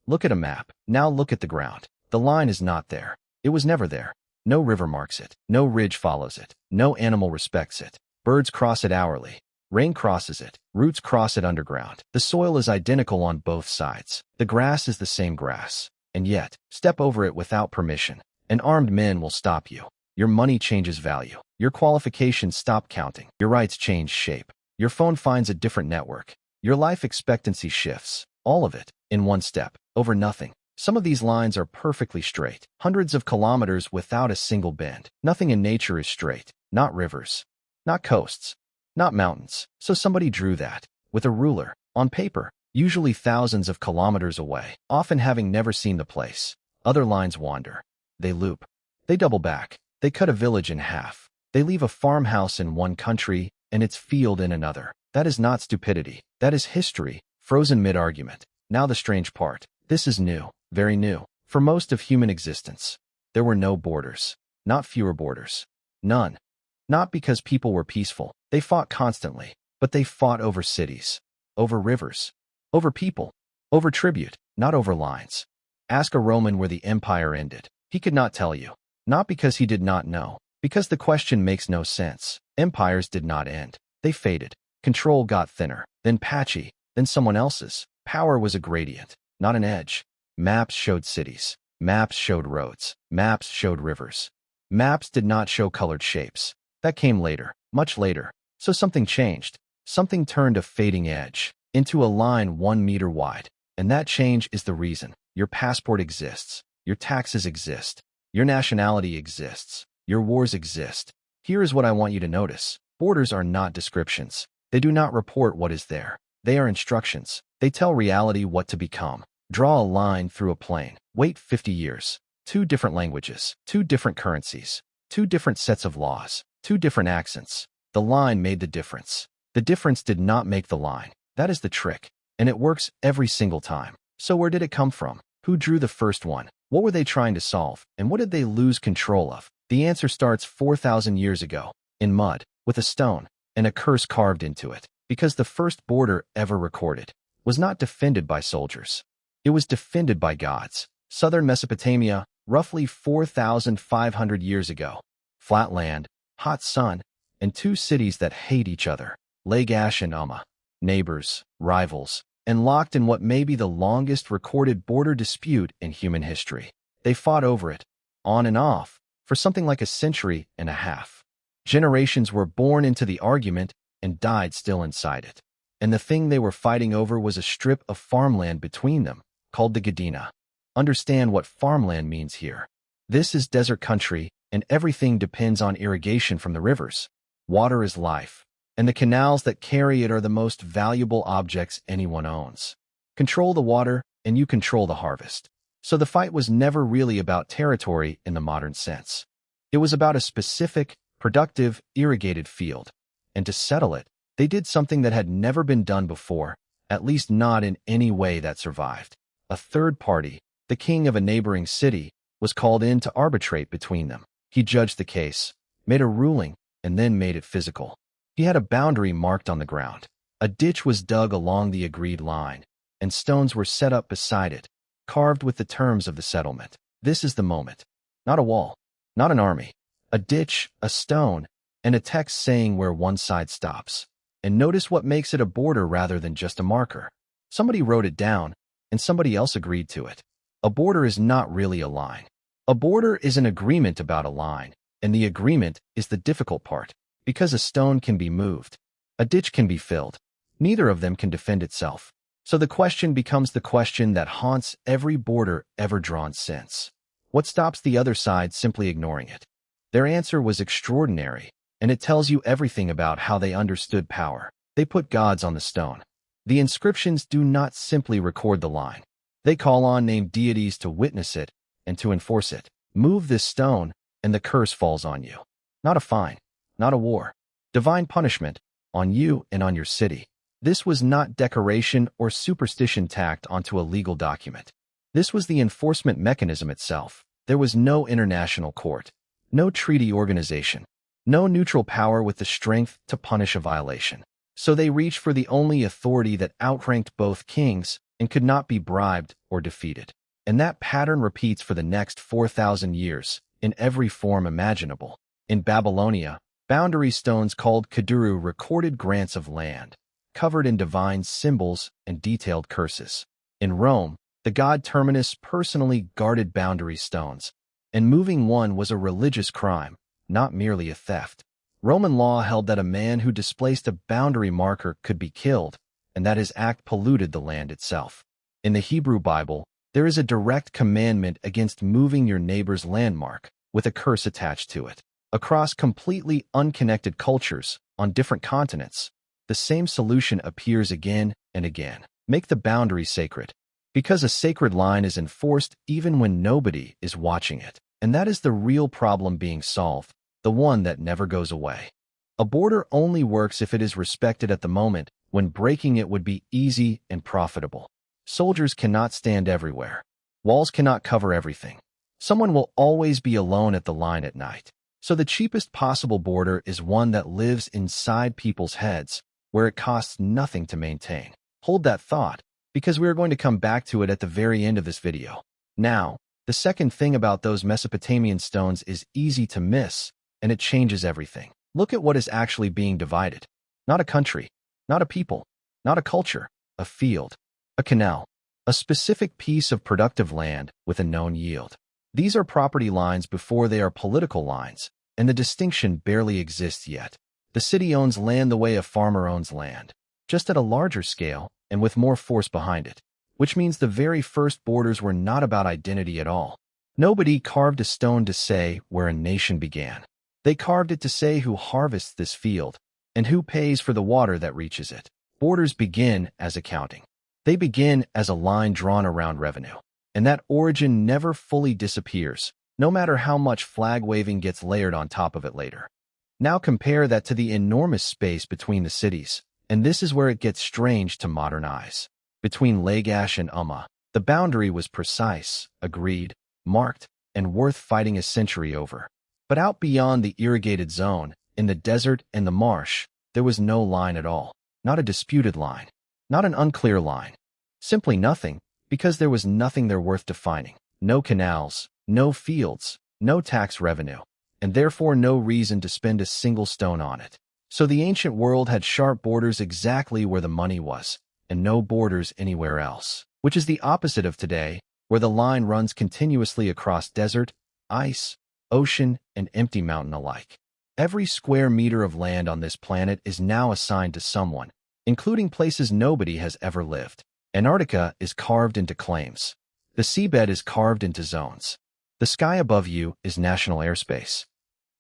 Look at a map. Now look at the ground. The line is not there. It was never there. No river marks it. No ridge follows it. No animal respects it. Birds cross it hourly. Rain crosses it. Roots cross it underground. The soil is identical on both sides. The grass is the same grass. And yet, step over it without permission, and armed men will stop you. Your money changes value. Your qualifications stop counting. Your rights change shape. Your phone finds a different network. Your life expectancy shifts. All of it, in one step, over nothing. Some of these lines are perfectly straight, hundreds of kilometers without a single bend. Nothing in nature is straight, not rivers, not coasts, not mountains. So somebody drew that, with a ruler, on paper, usually thousands of kilometers away, often having never seen the place. Other lines wander. They loop. They double back. They cut a village in half. They leave a farmhouse in one country and its field in another. That is not stupidity. That is history, frozen mid-argument. Now the strange part. This is new, very new. For most of human existence, there were no borders, not fewer borders. None. Not because people were peaceful. They fought constantly, but they fought over cities, over rivers, over people, over tribute, not over lines. Ask a Roman where the empire ended. He could not tell you. Not because he did not know, because the question makes no sense. Empires did not end. They faded. Control got thinner, then patchy, then someone else's. Power was a gradient, not an edge. Maps showed cities. Maps showed roads. Maps showed rivers. Maps did not show colored shapes. That came later, much later. So something changed. Something turned a fading edge into a line 1 meter wide. And that change is the reason your passport exists. Your taxes exist. Your nationality exists. Your wars exist. Here is what I want you to notice. Borders are not descriptions. They do not report what is there. They are instructions. They tell reality what to become. Draw a line through a plain. Wait 50 years. 2 different languages. 2 different currencies. 2 different sets of laws. 2 different accents. The line made the difference. The difference did not make the line. That is the trick. And it works every single time. So where did it come from? Who drew the first one? What were they trying to solve? And what did they lose control of? The answer starts 4,000 years ago, in mud, with a stone, and a curse carved into it. Because the first border ever recorded was not defended by soldiers. It was defended by gods. Southern Mesopotamia, roughly 4,500 years ago. Flat land, hot sun, and 2 cities that hate each other. Lagash and Umma. Neighbors, rivals, and locked in what may be the longest recorded border dispute in human history. They fought over it, on and off, for something like a century and a half. Generations were born into the argument and died still inside it. And the thing they were fighting over was a strip of farmland between them, called the Gadina. Understand what farmland means here. This is desert country, and everything depends on irrigation from the rivers. Water is life, and the canals that carry it are the most valuable objects anyone owns. Control the water, and you control the harvest. So the fight was never really about territory in the modern sense. It was about a specific, productive, irrigated field. And to settle it, they did something that had never been done before, at least not in any way that survived. A third party, the king of a neighboring city, was called in to arbitrate between them. He judged the case, made a ruling, and then made it physical. He had a boundary marked on the ground. A ditch was dug along the agreed line, and stones were set up beside it, carved with the terms of the settlement. This is the moment. Not a wall, not an army. A ditch, a stone, and a text saying where one side stops. And notice what makes it a border rather than just a marker. Somebody wrote it down, and somebody else agreed to it. A border is not really a line. A border is an agreement about a line, and the agreement is the difficult part, because a stone can be moved. A ditch can be filled. Neither of them can defend itself. So the question becomes the question that haunts every border ever drawn since. What stops the other side simply ignoring it? Their answer was extraordinary, and it tells you everything about how they understood power. They put gods on the stone. The inscriptions do not simply record the line. They call on named deities to witness it and to enforce it. Move this stone, and the curse falls on you. Not a fine, not a war. Divine punishment, on you and on your city. This was not decoration or superstition tacked onto a legal document. This was the enforcement mechanism itself. There was no international court, no treaty organization, no neutral power with the strength to punish a violation. So they reached for the only authority that outranked both kings, and could not be bribed or defeated. And that pattern repeats for the next 4,000 years, in every form imaginable. In Babylonia, boundary stones called kaduru recorded grants of land, covered in divine symbols and detailed curses. In Rome, the god Terminus personally guarded boundary stones, and moving one was a religious crime, not merely a theft. Roman law held that a man who displaced a boundary marker could be killed, and that his act polluted the land itself. In the Hebrew Bible, there is a direct commandment against moving your neighbor's landmark, with a curse attached to it. Across completely unconnected cultures, on different continents, the same solution appears again and again. Make the boundary sacred, because a sacred line is enforced even when nobody is watching it. And that is the real problem being solved, the one that never goes away. A border only works if it is respected at the moment when breaking it would be easy and profitable. Soldiers cannot stand everywhere. Walls cannot cover everything. Someone will always be alone at the line at night. So the cheapest possible border is one that lives inside people's heads, where it costs nothing to maintain. Hold that thought, because we are going to come back to it at the very end of this video. Now, the second thing about those Mesopotamian stones is easy to miss, and it changes everything. Look at what is actually being divided. Not a country, not a people, not a culture, a field, a canal, a specific piece of productive land with a known yield. These are property lines before they are political lines, and the distinction barely exists yet. The city owns land the way a farmer owns land, just at a larger scale and with more force behind it, which means the very first borders were not about identity at all. Nobody carved a stone to say where a nation began. They carved it to say who harvests this field and who pays for the water that reaches it. Borders begin as accounting. They begin as a line drawn around revenue. And that origin never fully disappears, no matter how much flag-waving gets layered on top of it later. Now compare that to the enormous space between the cities, and this is where it gets strange to modern eyes. Between Lagash and Umma, the boundary was precise, agreed, marked, and worth fighting a century over. But out beyond the irrigated zone, in the desert and the marsh, there was no line at all. Not a disputed line. Not an unclear line. Simply nothing. Because there was nothing there worth defining. No canals, no fields, no tax revenue, and therefore no reason to spend a single stone on it. So the ancient world had sharp borders exactly where the money was, and no borders anywhere else, which is the opposite of today, where the line runs continuously across desert, ice, ocean, and empty mountain alike. Every square meter of land on this planet is now assigned to someone, including places nobody has ever lived. Antarctica is carved into claims. The seabed is carved into zones. The sky above you is national airspace.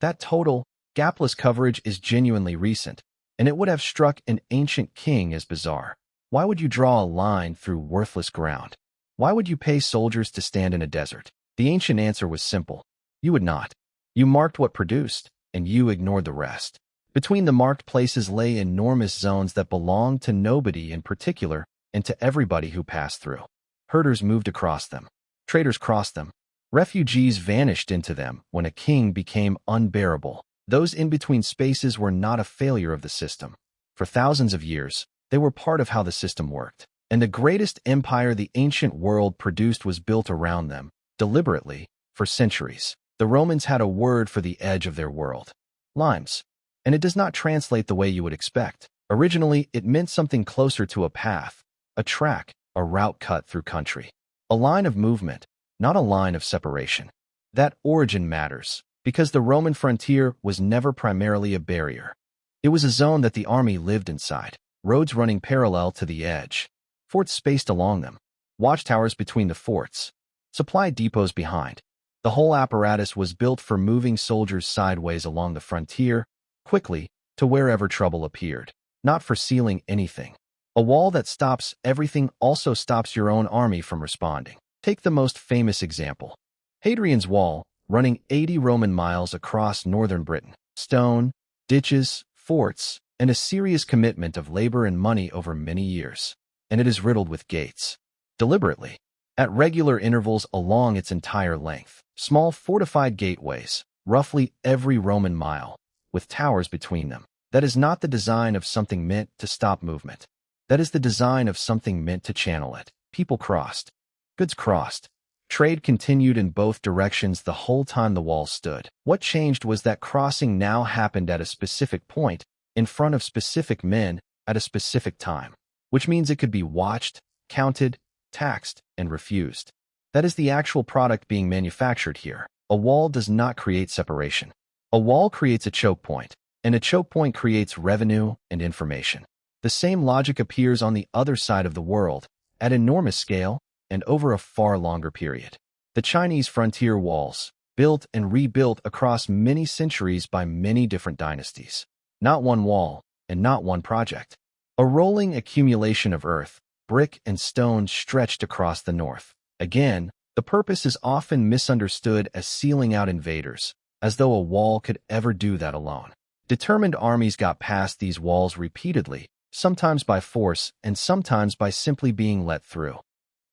That total, gapless coverage is genuinely recent, and it would have struck an ancient king as bizarre. Why would you draw a line through worthless ground? Why would you pay soldiers to stand in a desert? The ancient answer was simple. You would not. You marked what produced, and you ignored the rest. Between the marked places lay enormous zones that belonged to nobody in particular, and to everybody who passed through. Herders moved across them. Traders crossed them. Refugees vanished into them when a king became unbearable. Those in-between spaces were not a failure of the system. For thousands of years, they were part of how the system worked. And the greatest empire the ancient world produced was built around them, deliberately, for centuries. The Romans had a word for the edge of their world. Limes. And it does not translate the way you would expect. Originally, it meant something closer to a path, a track, a route cut through country. A line of movement, not a line of separation. That origin matters, because the Roman frontier was never primarily a barrier. It was a zone that the army lived inside, roads running parallel to the edge, forts spaced along them, watchtowers between the forts, supply depots behind. The whole apparatus was built for moving soldiers sideways along the frontier, quickly, to wherever trouble appeared, not for sealing anything. A wall that stops everything also stops your own army from responding. Take the most famous example. Hadrian's Wall, running 80 Roman miles across northern Britain. Stone, ditches, forts, and a serious commitment of labor and money over many years. And it is riddled with gates. Deliberately. At regular intervals along its entire length. Small fortified gateways, roughly every Roman mile, with towers between them. That is not the design of something meant to stop movement. That is the design of something meant to channel it. People crossed. Goods crossed. Trade continued in both directions the whole time the wall stood. What changed was that crossing now happened at a specific point, in front of specific men, at a specific time, which means it could be watched, counted, taxed, and refused. That is the actual product being manufactured here. A wall does not create separation. A wall creates a choke point, and a choke point creates revenue and information. The same logic appears on the other side of the world, at enormous scale, and over a far longer period. The Chinese frontier walls, built and rebuilt across many centuries by many different dynasties. Not one wall, and not one project. A rolling accumulation of earth, brick, and stone stretched across the north. Again, the purpose is often misunderstood as sealing out invaders, as though a wall could ever do that alone. Determined armies got past these walls repeatedly, sometimes by force and sometimes by simply being let through.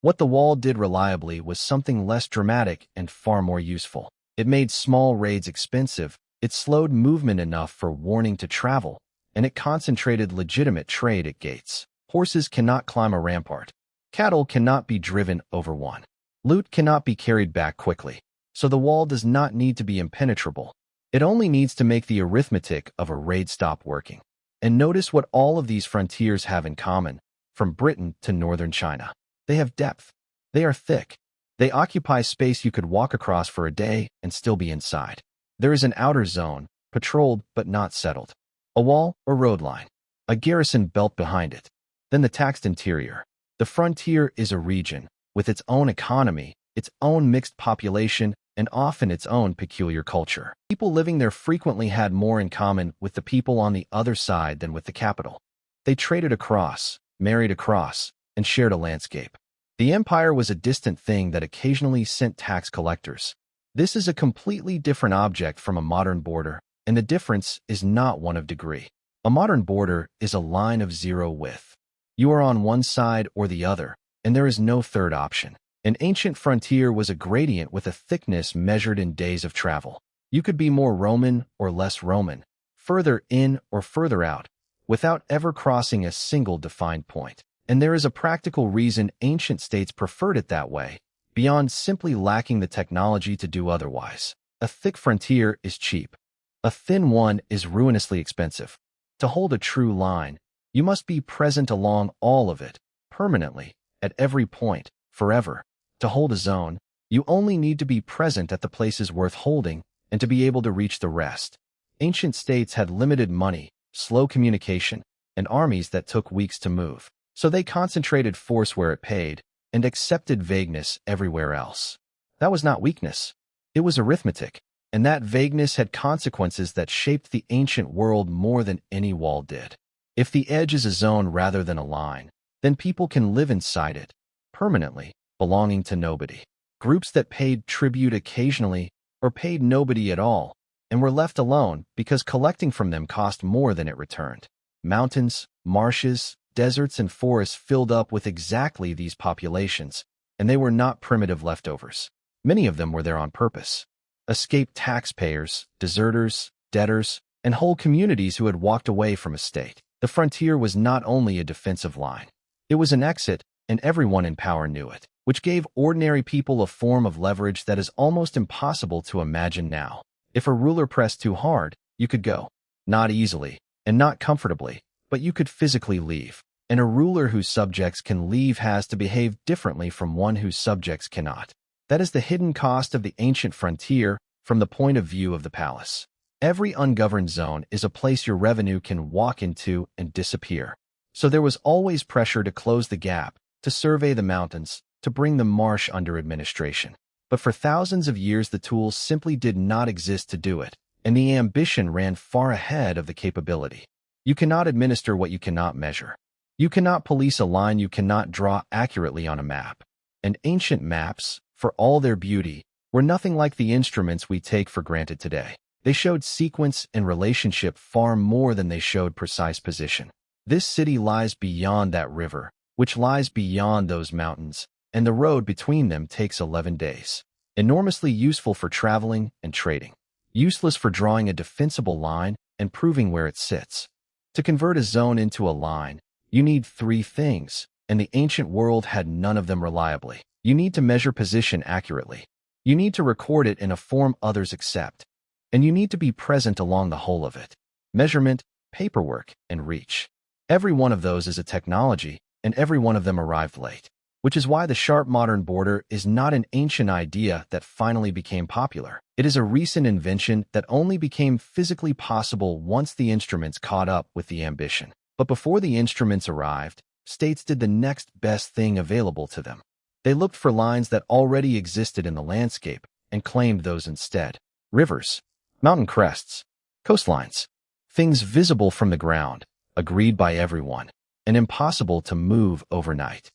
What the wall did reliably was something less dramatic and far more useful. It made small raids expensive, it slowed movement enough for warning to travel, and it concentrated legitimate trade at gates. Horses cannot climb a rampart. Cattle cannot be driven over one. Loot cannot be carried back quickly. So the wall does not need to be impenetrable. It only needs to make the arithmetic of a raid stop working. And notice what all of these frontiers have in common, from Britain to northern China. They have depth. They are thick. They occupy space you could walk across for a day and still be inside. There is an outer zone, patrolled but not settled. A wall or road line. A garrison belt behind it. Then the taxed interior. The frontier is a region, with its own economy, its own mixed population, and often its own peculiar culture. People living there frequently had more in common with the people on the other side than with the capital. They traded across, married across, and shared a landscape. The empire was a distant thing that occasionally sent tax collectors. This is a completely different object from a modern border, and the difference is not one of degree. A modern border is a line of zero width. You are on one side or the other, and there is no third option. An ancient frontier was a gradient with a thickness measured in days of travel. You could be more Roman or less Roman, further in or further out, without ever crossing a single defined point. And there is a practical reason ancient states preferred it that way, beyond simply lacking the technology to do otherwise. A thick frontier is cheap. A thin one is ruinously expensive. To hold a true line, you must be present along all of it, permanently, at every point, forever. To hold a zone, you only need to be present at the places worth holding and to be able to reach the rest. Ancient states had limited money, slow communication, and armies that took weeks to move. So they concentrated force where it paid and accepted vagueness everywhere else. That was not weakness. It was arithmetic, and that vagueness had consequences that shaped the ancient world more than any wall did. If the edge is a zone rather than a line, then people can live inside it, permanently, belonging to nobody. Groups that paid tribute occasionally or paid nobody at all and were left alone because collecting from them cost more than it returned. Mountains, marshes, deserts, and forests filled up with exactly these populations, and they were not primitive leftovers. Many of them were there on purpose. Escaped taxpayers, deserters, debtors, and whole communities who had walked away from a state. The frontier was not only a defensive line. It was an exit, and everyone in power knew it, which gave ordinary people a form of leverage that is almost impossible to imagine now. If a ruler pressed too hard, you could go. Not easily, and not comfortably, but you could physically leave. And a ruler whose subjects can leave has to behave differently from one whose subjects cannot. That is the hidden cost of the ancient frontier from the point of view of the palace. Every ungoverned zone is a place your revenue can walk into and disappear. So there was always pressure to close the gap, to survey the mountains, to bring the marsh under administration. But for thousands of years the tools simply did not exist to do it, and the ambition ran far ahead of the capability. You cannot administer what you cannot measure. You cannot police a line you cannot draw accurately on a map. And ancient maps, for all their beauty, were nothing like the instruments we take for granted today. They showed sequence and relationship far more than they showed precise position. This city lies beyond that river, which lies beyond those mountains, and the road between them takes 11 days. Enormously useful for traveling and trading. Useless for drawing a defensible line and proving where it sits. To convert a zone into a line, you need three things: and the ancient world had none of them reliably. You need to measure position accurately. You need to record it in a form others accept. And you need to be present along the whole of it. Measurement, paperwork, and reach. Every one of those is a technology, and every one of them arrived late. Which is why the sharp modern border is not an ancient idea that finally became popular. It is a recent invention that only became physically possible once the instruments caught up with the ambition. But before the instruments arrived, states did the next best thing available to them. They looked for lines that already existed in the landscape and claimed those instead. Rivers, mountain crests, coastlines, things visible from the ground, agreed by everyone, and impossible to move overnight.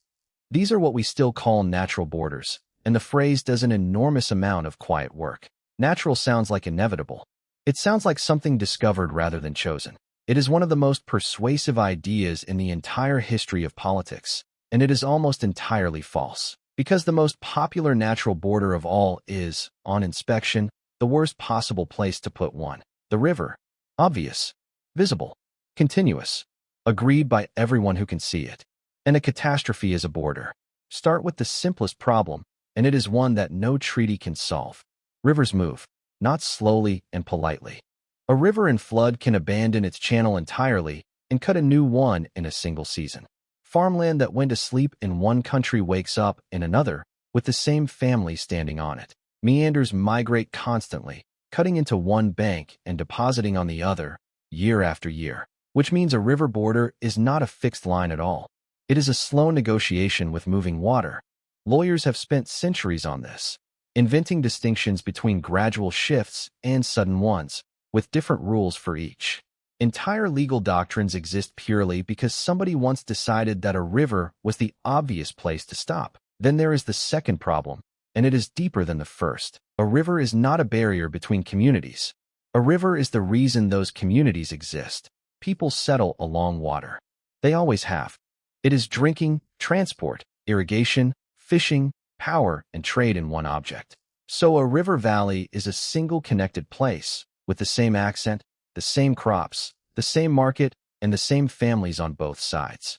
These are what we still call natural borders, and the phrase does an enormous amount of quiet work. Natural sounds like inevitable. It sounds like something discovered rather than chosen. It is one of the most persuasive ideas in the entire history of politics, and it is almost entirely false. Because the most popular natural border of all is, on inspection, the worst possible place to put one. The river. Obvious. Visible. Continuous. Agreed by everyone who can see it. And a catastrophe is a border. Start with the simplest problem, and it is one that no treaty can solve. Rivers move, not slowly and politely. A river in flood can abandon its channel entirely and cut a new one in a single season. Farmland that went to sleep in one country wakes up in another, with the same family standing on it. Meanders migrate constantly, cutting into one bank and depositing on the other, year after year. Which means a river border is not a fixed line at all. It is a slow negotiation with moving water. Lawyers have spent centuries on this, inventing distinctions between gradual shifts and sudden ones, with different rules for each. Entire legal doctrines exist purely because somebody once decided that a river was the obvious place to stop. Then there is the second problem, and it is deeper than the first. A river is not a barrier between communities. A river is the reason those communities exist. People settle along water. They always have. It is drinking, transport, irrigation, fishing, power, and trade in one object. So a river valley is a single connected place, with the same accent, the same crops, the same market, and the same families on both sides.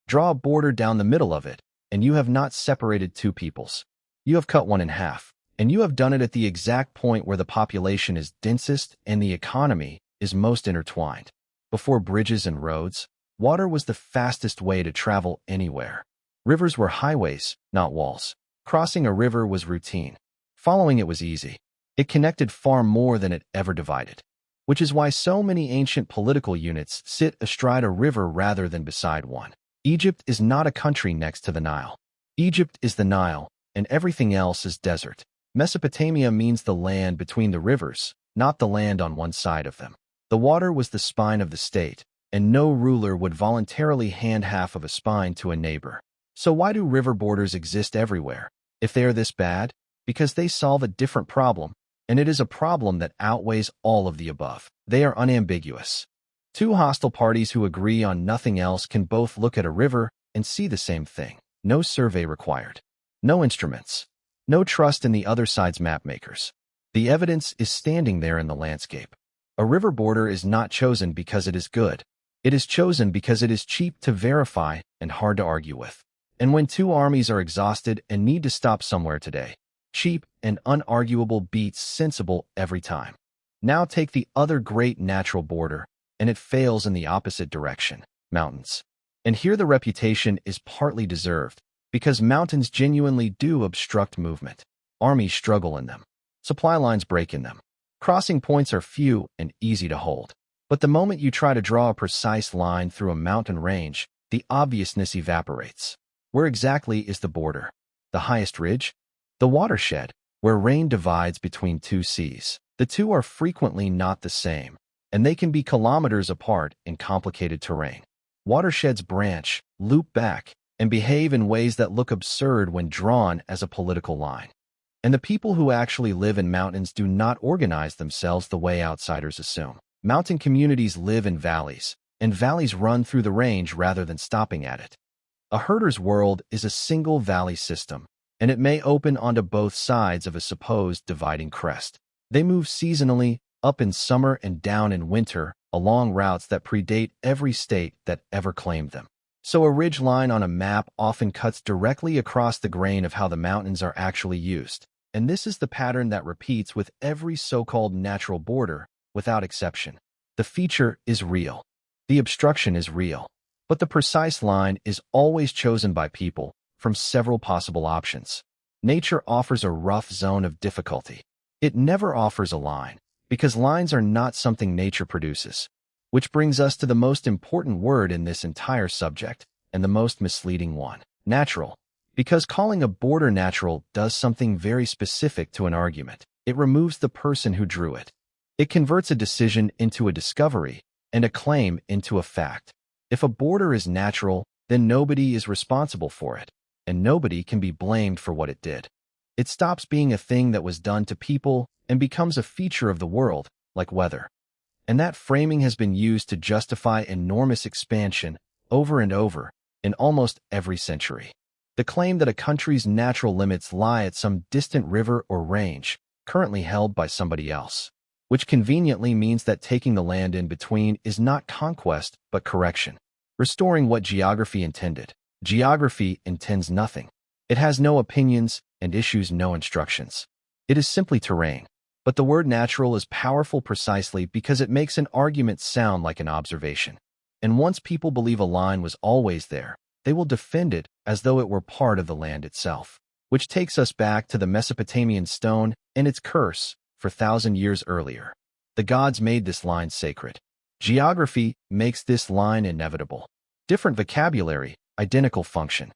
Draw a border down the middle of it, and you have not separated two peoples. You have cut one in half, and you have done it at the exact point where the population is densest and the economy is most intertwined. Before bridges and roads, water was the fastest way to travel anywhere. Rivers were highways, not walls. Crossing a river was routine. Following it was easy. It connected far more than it ever divided. Which is why so many ancient political units sit astride a river rather than beside one. Egypt is not a country next to the Nile. Egypt is the Nile, and everything else is desert. Mesopotamia means the land between the rivers, not the land on one side of them. The water was the spine of the state, and no ruler would voluntarily hand half of a spine to a neighbor. So why do river borders exist everywhere? If they are this bad, because they solve a different problem, and it is a problem that outweighs all of the above. They are unambiguous. Two hostile parties who agree on nothing else can both look at a river and see the same thing. No survey required. No instruments. No trust in the other side's mapmakers. The evidence is standing there in the landscape. A river border is not chosen because it is good. It is chosen because it is cheap to verify and hard to argue with. And when two armies are exhausted and need to stop somewhere today, cheap and unarguable beats sensible every time. Now take the other great natural border, and it fails in the opposite direction, mountains. And here the reputation is partly deserved, because mountains genuinely do obstruct movement. Armies struggle in them. Supply lines break in them. Crossing points are few and easy to hold. But the moment you try to draw a precise line through a mountain range, the obviousness evaporates. Where exactly is the border? The highest ridge? The watershed, where rain divides between two seas. The two are frequently not the same, and they can be kilometers apart in complicated terrain. Watersheds branch, loop back, and behave in ways that look absurd when drawn as a political line. And the people who actually live in mountains do not organize themselves the way outsiders assume. Mountain communities live in valleys, and valleys run through the range rather than stopping at it. A herder's world is a single valley system, and it may open onto both sides of a supposed dividing crest. They move seasonally, up in summer and down in winter, along routes that predate every state that ever claimed them. So a ridge line on a map often cuts directly across the grain of how the mountains are actually used. And this is the pattern that repeats with every so-called natural border, without exception. The feature is real. The obstruction is real. But the precise line is always chosen by people from several possible options. Nature offers a rough zone of difficulty. It never offers a line, because lines are not something nature produces. Which brings us to the most important word in this entire subject, and the most misleading one: natural. Because calling a border natural does something very specific to an argument. It removes the person who drew it. It converts a decision into a discovery, and a claim into a fact. If a border is natural, then nobody is responsible for it, and nobody can be blamed for what it did. It stops being a thing that was done to people and becomes a feature of the world, like weather. And that framing has been used to justify enormous expansion over and over in almost every century. The claim that a country's natural limits lie at some distant river or range, currently held by somebody else, which conveniently means that taking the land in between is not conquest but correction, restoring what geography intended. Geography intends nothing. It has no opinions and issues no instructions. It is simply terrain. But the word natural is powerful precisely because it makes an argument sound like an observation. And once people believe a line was always there, they will defend it as though it were part of the land itself. Which takes us back to the Mesopotamian stone and its curse for 1,000 years earlier. The gods made this line sacred. Geography makes this line inevitable. Different vocabulary, identical function.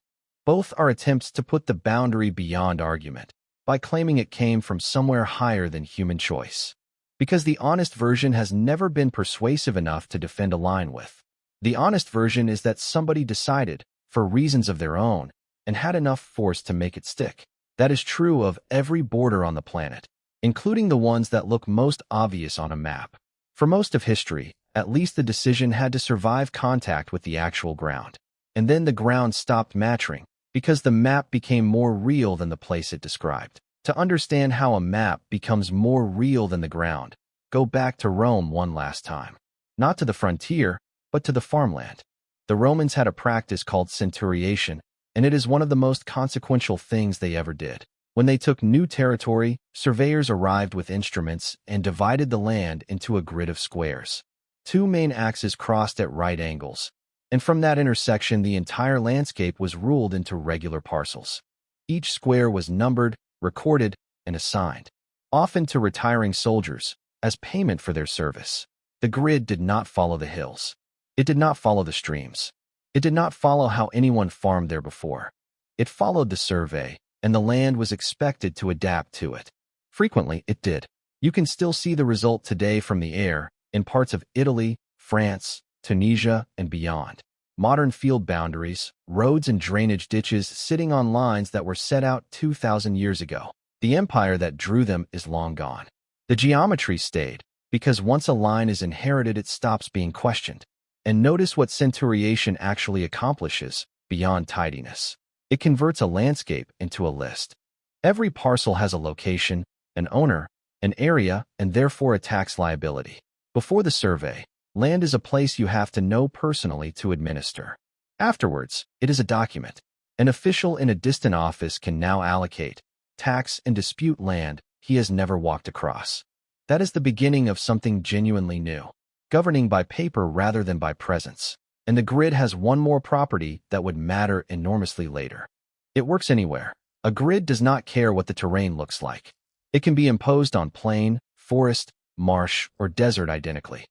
Both are attempts to put the boundary beyond argument, by claiming it came from somewhere higher than human choice. Because the honest version has never been persuasive enough to defend a line with. The honest version is that somebody decided, for reasons of their own, and had enough force to make it stick. That is true of every border on the planet, including the ones that look most obvious on a map. For most of history, at least the decision had to survive contact with the actual ground. And then the ground stopped mattering, because the map became more real than the place it described. To understand how a map becomes more real than the ground, go back to Rome one last time. Not to the frontier, but to the farmland. The Romans had a practice called centuriation, and it is one of the most consequential things they ever did. When they took new territory, surveyors arrived with instruments and divided the land into a grid of squares. Two main axes crossed at right angles, and from that intersection the entire landscape was ruled into regular parcels. Each square was numbered, recorded, and assigned, often to retiring soldiers, as payment for their service. The grid did not follow the hills. It did not follow the streams. It did not follow how anyone farmed there before. It followed the survey, and the land was expected to adapt to it. Frequently, it did. You can still see the result today from the air, in parts of Italy, France, Tunisia, and beyond. Modern field boundaries, roads and drainage ditches sitting on lines that were set out 2,000 years ago. The empire that drew them is long gone. The geometry stayed, because once a line is inherited it stops being questioned. And notice what centuriation actually accomplishes, beyond tidiness. It converts a landscape into a list. Every parcel has a location, an owner, an area, and therefore a tax liability. Before the survey, land is a place you have to know personally to administer. Afterwards, it is a document. An official in a distant office can now allocate, tax, and dispute land he has never walked across. That is the beginning of something genuinely new, governing by paper rather than by presence. And the grid has one more property that would matter enormously later. It works anywhere. A grid does not care what the terrain looks like. It can be imposed on plain, forest, marsh, or desert identically,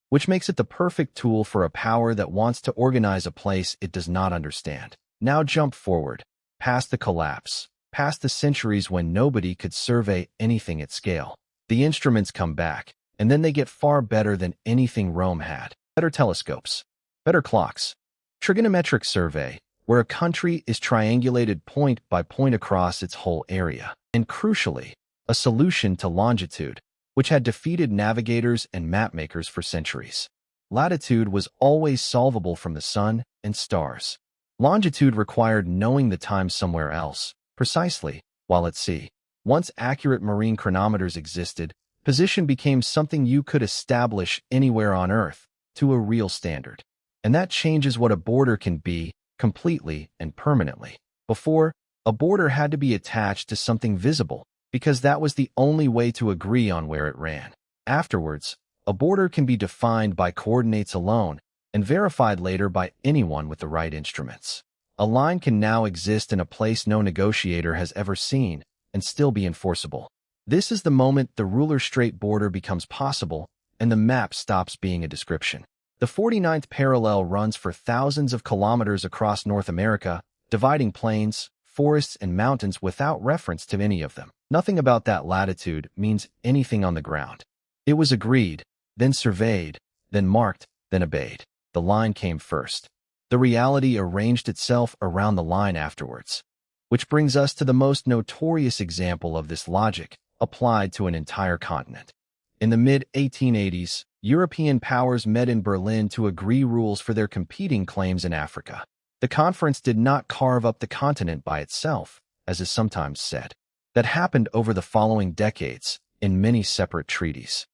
which makes it the perfect tool for a power that wants to organize a place it does not understand. Now jump forward, past the collapse, past the centuries when nobody could survey anything at scale. The instruments come back, and then they get far better than anything Rome had. Better telescopes, better clocks, trigonometric survey, where a country is triangulated point by point across its whole area, and crucially, a solution to longitude, which had defeated navigators and mapmakers for centuries. Latitude was always solvable from the sun and stars. Longitude required knowing the time somewhere else, precisely, while at sea. Once accurate marine chronometers existed, position became something you could establish anywhere on Earth, to a real standard. And that changes what a border can be, completely and permanently. Before, a border had to be attached to something visible, because that was the only way to agree on where it ran. Afterwards, a border can be defined by coordinates alone and verified later by anyone with the right instruments. A line can now exist in a place no negotiator has ever seen and still be enforceable. This is the moment the ruler-straight border becomes possible and the map stops being a description. The 49th parallel runs for thousands of kilometers across North America, dividing plains, forests, and mountains without reference to any of them. Nothing about that latitude means anything on the ground. It was agreed, then surveyed, then marked, then obeyed. The line came first. The reality arranged itself around the line afterwards. Which brings us to the most notorious example of this logic applied to an entire continent. In the mid-1880s, European powers met in Berlin to agree rules for their competing claims in Africa. The conference did not carve up the continent by itself, as is sometimes said. That happened over the following decades, in many separate treaties.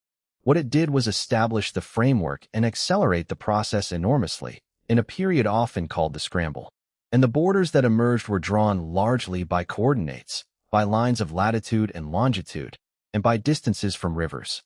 What it did was establish the framework and accelerate the process enormously, in a period often called the Scramble. And the borders that emerged were drawn largely by coordinates, by lines of latitude and longitude, and by distances from rivers.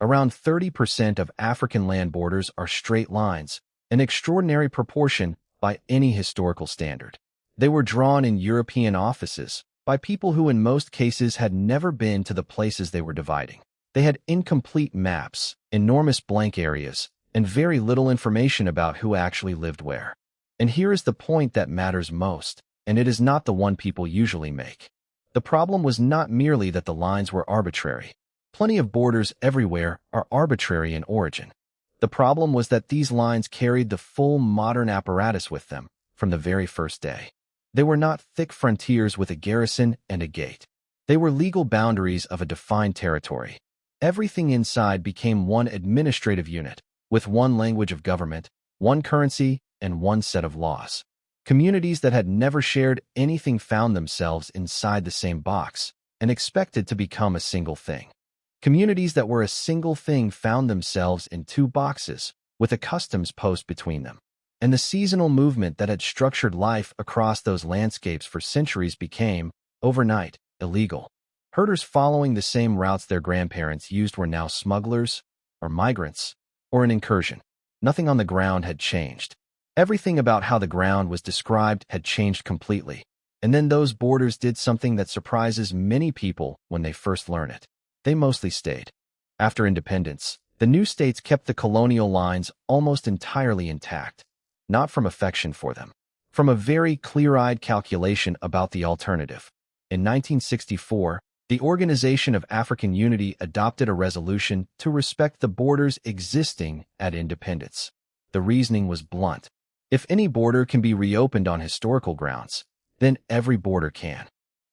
Around 30% of African land borders are straight lines, an extraordinary proportion by any historical standard. They were drawn in European offices, by people who in most cases had never been to the places they were dividing. They had incomplete maps, enormous blank areas, and very little information about who actually lived where. And here is the point that matters most, and it is not the one people usually make. The problem was not merely that the lines were arbitrary. Plenty of borders everywhere are arbitrary in origin. The problem was that these lines carried the full modern apparatus with them from the very first day. They were not thick frontiers with a garrison and a gate. They were legal boundaries of a defined territory. Everything inside became one administrative unit, with one language of government, one currency, and one set of laws. Communities that had never shared anything found themselves inside the same box and expected to become a single thing. Communities that were a single thing found themselves in two boxes, with a customs post between them. And the seasonal movement that had structured life across those landscapes for centuries became, overnight, illegal. Herders following the same routes their grandparents used were now smugglers, or migrants, or an incursion. Nothing on the ground had changed. Everything about how the ground was described had changed completely. And then those borders did something that surprises many people when they first learn it. They mostly stayed. After independence, the new states kept the colonial lines almost entirely intact, not from affection for them, from a very clear-eyed calculation about the alternative. In 1964, the Organization of African Unity adopted a resolution to respect the borders existing at independence. The reasoning was blunt. If any border can be reopened on historical grounds, then every border can.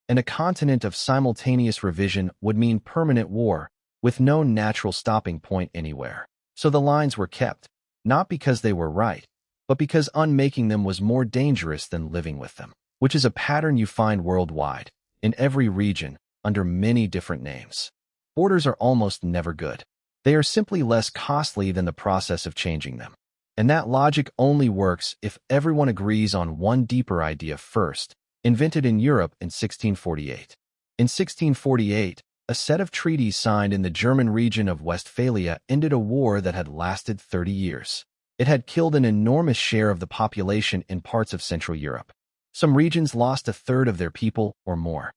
And a continent of simultaneous revision would mean permanent war, with no natural stopping point anywhere. So the lines were kept, not because they were right, but because unmaking them was more dangerous than living with them, which is a pattern you find worldwide, in every region, under many different names. Borders are almost never good. They are simply less costly than the process of changing them. And that logic only works if everyone agrees on one deeper idea first, invented in Europe in 1648. In 1648, a set of treaties signed in the German region of Westphalia ended a war that had lasted 30 years. It had killed an enormous share of the population in parts of Central Europe. Some regions lost a third of their people or more.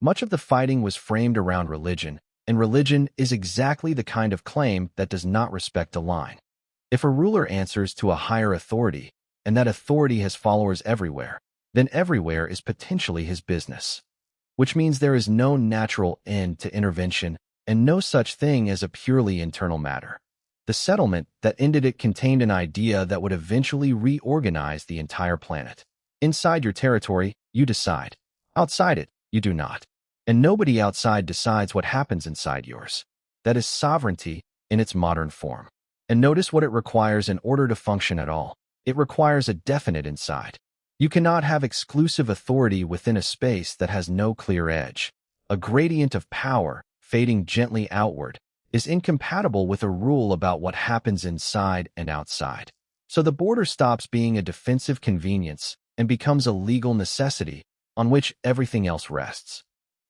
Much of the fighting was framed around religion, and religion is exactly the kind of claim that does not respect a line. If a ruler answers to a higher authority, and that authority has followers everywhere, then everywhere is potentially his business. Which means there is no natural end to intervention and no such thing as a purely internal matter. The settlement that ended it contained an idea that would eventually reorganize the entire planet. Inside your territory, you decide. Outside it, you do not. And nobody outside decides what happens inside yours. That is sovereignty in its modern form. And notice what it requires in order to function at all. It requires a definite inside. You cannot have exclusive authority within a space that has no clear edge. A gradient of power, fading gently outward, is incompatible with a rule about what happens inside and outside. So the border stops being a defensive convenience and becomes a legal necessity on which everything else rests.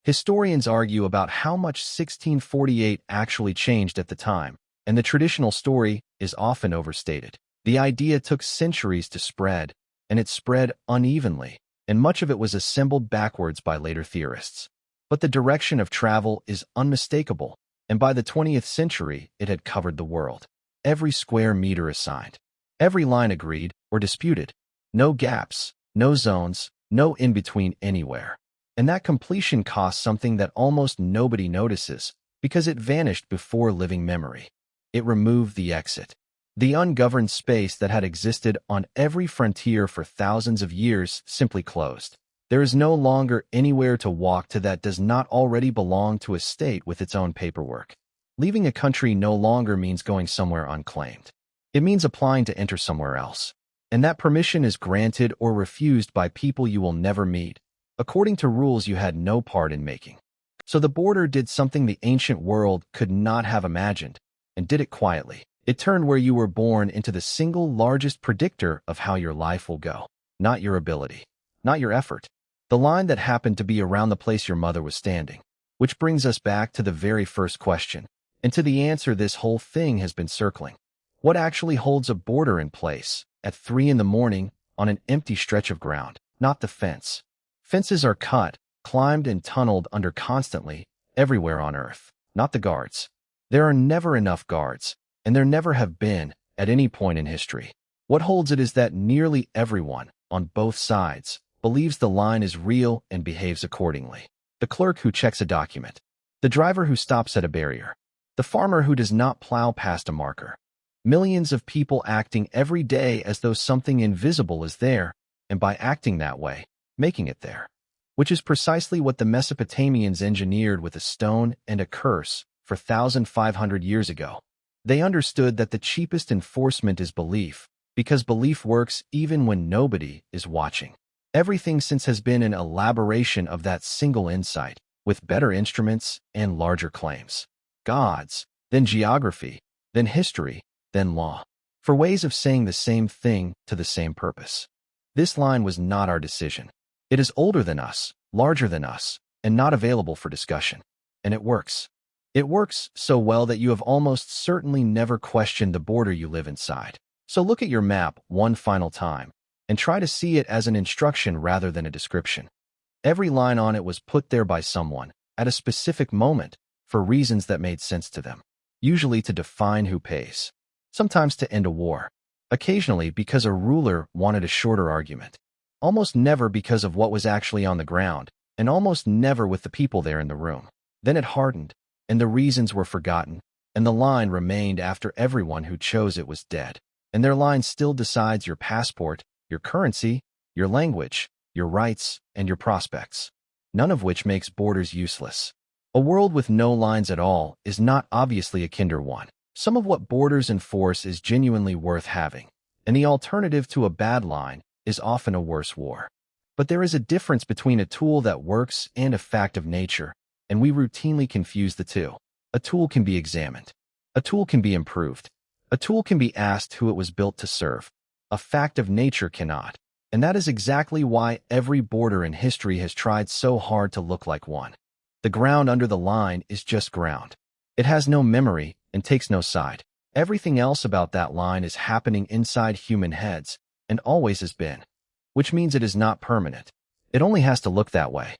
Historians argue about how much 1648 actually changed at the time, and the traditional story is often overstated. The idea took centuries to spread, and it spread unevenly, and much of it was assembled backwards by later theorists. But the direction of travel is unmistakable, and by the 20th century it had covered the world. Every square meter assigned. Every line agreed or disputed. No gaps, no zones, no in-between anywhere. And that completion cost something that almost nobody notices, because it vanished before living memory. It removed the exit. The ungoverned space that had existed on every frontier for thousands of years simply closed. There is no longer anywhere to walk to that does not already belong to a state with its own paperwork. Leaving a country no longer means going somewhere unclaimed. It means applying to enter somewhere else. And that permission is granted or refused by people you will never meet, according to rules you had no part in making. So the border did something the ancient world could not have imagined, and did it quietly. It turned where you were born into the single largest predictor of how your life will go. Not your ability, not your effort. The line that happened to be around the place your mother was standing. Which brings us back to the very first question, and to the answer this whole thing has been circling. What actually holds a border in place at 3 in the morning on an empty stretch of ground? Not the fence. Fences are cut, climbed, and tunneled under constantly, everywhere on Earth. Not the guards. There are never enough guards, and there never have been at any point in history. What holds it is that nearly everyone, on both sides, believes the line is real and behaves accordingly. The clerk who checks a document. The driver who stops at a barrier. The farmer who does not plow past a marker. Millions of people acting every day as though something invisible is there, and by acting that way, making it there. Which is precisely what the Mesopotamians engineered with a stone and a curse for 1,500 years ago. They understood that the cheapest enforcement is belief, because belief works even when nobody is watching. Everything since has been an elaboration of that single insight, with better instruments and larger claims. Gods, then geography, then history, then law. For ways of saying the same thing to the same purpose. This line was not our decision. It is older than us, larger than us, and not available for discussion. And it works. It works so well that you have almost certainly never questioned the border you live inside. So look at your map one final time, and try to see it as an instruction rather than a description. Every line on it was put there by someone, at a specific moment, for reasons that made sense to them. Usually to define who pays. Sometimes to end a war. Occasionally because a ruler wanted a shorter argument. Almost never because of what was actually on the ground, and almost never with the people there in the room. Then it hardened, and the reasons were forgotten, and the line remained after everyone who chose it was dead. And their line still decides your passport, your currency, your language, your rights, and your prospects. None of which makes borders useless. A world with no lines at all is not obviously a kinder one. Some of what borders enforce is genuinely worth having, and the alternative to a bad line is often a worse war. But there is a difference between a tool that works and a fact of nature, and we routinely confuse the two. A tool can be examined. A tool can be improved. A tool can be asked who it was built to serve. A fact of nature cannot. And that is exactly why every border in history has tried so hard to look like one. The ground under the line is just ground. It has no memory and takes no side. Everything else about that line is happening inside human heads, and always has been. Which means it is not permanent. It only has to look that way.